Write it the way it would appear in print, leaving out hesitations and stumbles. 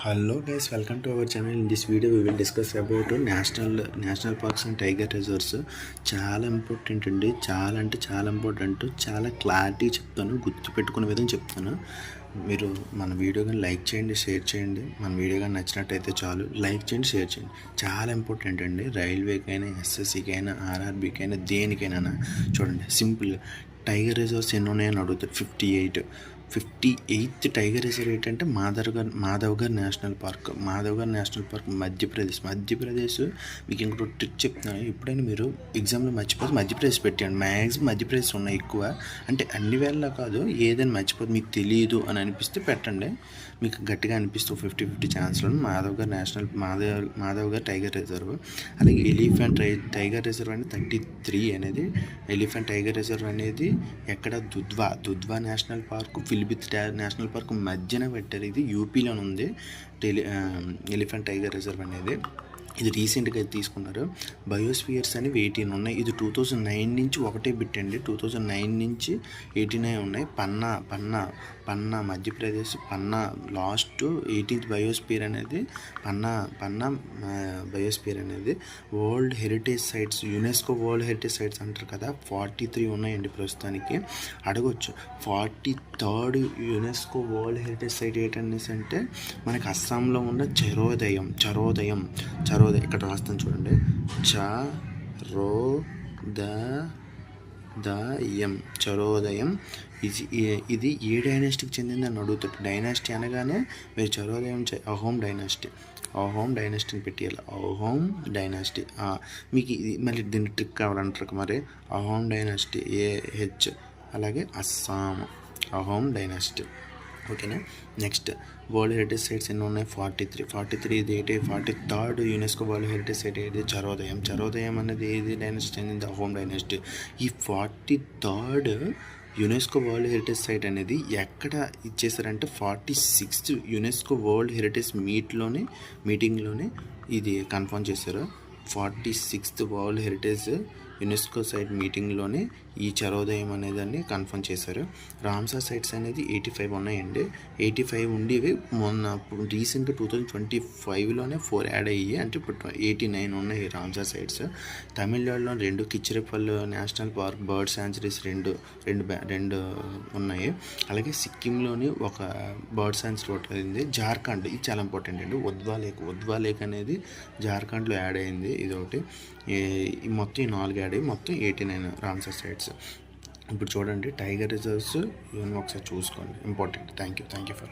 Hello guys, welcome to our channel. In this video we will discuss about national parks and tiger reserves. చాలా important అండి, చాలా అంటే చాలా important. చాలా clarity చెప్తాను, గుర్తుపెట్టుకునే విధంగా చెప్తాను. మీరు మన వీడియో కానీ లైక్ చేయండి, షేర్ చేయండి. మన వీడియో కానీ నచ్చినట్టయితే చాలు లైక్ చేయండి, షేర్ చేయండి. చాలా ఇంపార్టెంట్ అండి. రైల్వేకైనా, ఎస్ఎస్సికైనా, ఆర్ఆర్బీకైనా, దేనికైనా చూడండి. సింపుల్ టైగర్ రిజర్వ్స్ ఎన్ని ఉన్నాయని అడుగుతారు. 58th టైగర్ రిజర్వ్ ఏంటంటే Madhavgarh national park. Madhavgarh national park Madhya Pradesh. మీకు ఇంకొక ట్రిక్ చెప్తున్నాను. ఎప్పుడైనా మీరు ఎగ్జామ్లో మర్చిపోతే మధ్యప్రదేశ్ పెట్టండి. మ్యాక్సిమం మధ్యప్రదేశ్ ఉన్నాయి ఎక్కువ. అంటే అన్ని వేళ కాదు, ఏదైనా మర్చిపోతే మీకు తెలియదు అని అనిపిస్తే పెట్టండి. మీకు గట్టిగా అనిపిస్తూ 50-50 ఛాన్స్లో మాధవ్గర్ టైగర్ రిజర్వ్. అలాగే ఎలిఫెంట్ టైగర్ రిజర్వ్ అనేది 33 అనేది. ఎలిఫెంట్ టైగర్ రిజర్వ్ అనేది ఎక్కడ? Dudhwa national park, Pilibhit national park మధ్యన పెట్టారు. ఇది యూపీలోనే ఉంది. ఎలిఫెంట్ టైగర్ రిజర్వ్ అనేది ఇది రీసెంట్గా తీసుకున్నారు. బయోస్ఫియర్స్ అనేవి 18 ఉన్నాయి. ఇది 2009 నుంచి ఒకటే పెట్టండి. 2009 నుంచి 89 ఉన్నాయి. Panna Madhya Pradesh. Panna last 18th biosphere అనేది పన్నా బయోస్ఫియర్ అనేది. World heritage sites, UNESCO world heritage sites అంటారు కదా, 43 ఉన్నాయండి ప్రస్తుతానికి. అడగొచ్చు 43rd UNESCO world heritage site ఏంటనేసి అంటే మనకి అస్సాంలో ఉన్న చరోదయం ఇక్కడ రాస్తాను చూడండి. చరోదయం ఇది ఏ డైనాస్టీకి చెందిందని అడుగుతాడు. డైనాస్టీ అనగానే మీరు చరోదయం అహోమ్ డైనాస్టీని పెట్టేయాలి. అహోమ్ డైనాస్టీ. మీకు ఇది మళ్ళీ దీన్ని ట్రిక్ కావాలంటారు మరి. Ahom dynasty AH. అలాగే అస్సాం అహోమ్ డైనాస్టీ. ఓకేనా. నెక్స్ట్ వరల్డ్ హెరిటేజ్ సైట్స్ ఎన్ని ఉన్నాయి? 43 ఇది ఏంటి? 43rd UNESCO world heritage site ఏది? చరోదయం అనేది ఏది డైనాసిటీ చెందింది? అహోమ్ డైనాసిటీ. ఈ 43rd UNESCO world heritage site అనేది ఎక్కడ ఇచ్చేసారంటే 46th యునెస్కో వరల్డ్ హెరిటేజ్ మీటింగ్లోనే ఇది కన్ఫర్మ్ చేశారు. 46th world heritage UNESCO site మీటింగ్లోనే ఈ చరోదయం అనేదాన్ని కన్ఫర్మ్ చేశారు. రామ్సార్ సైట్స్ అనేది 85 ఉన్నాయండి. 85 ఉండేవి. మొన్న రీసెంట్గా 2025లోనే 4 యాడ్ అయ్యి, అంటే ఇప్పుడు 89 ఉన్నాయి రామ్సార్ సైట్స్. తమిళనాడులో 2 Kichchirapalli national park, bird sanctuaries రెండు ఉన్నాయి. అలాగే సిక్కింలోని ఒక బర్డ్ శాంచురీ ఒకటి అయింది. జార్ఖండ్, ఇది చాలా ఇంపార్టెంట్ అండి. ఉద్వా లేక్ అనేది జార్ఖండ్లో యాడ్ అయింది. ఇది ఒకటి. మొత్తం 4 యాడ్ అయ్యి మొత్తం 89 రామ్సార్ సైట్స్. ఇప్పుడు చూడండి టైగర్ రిజర్వ్స్ ఇవన్నీ ఒకసారి చూసుకోండి. ఇంపార్టెంట్. Thank you for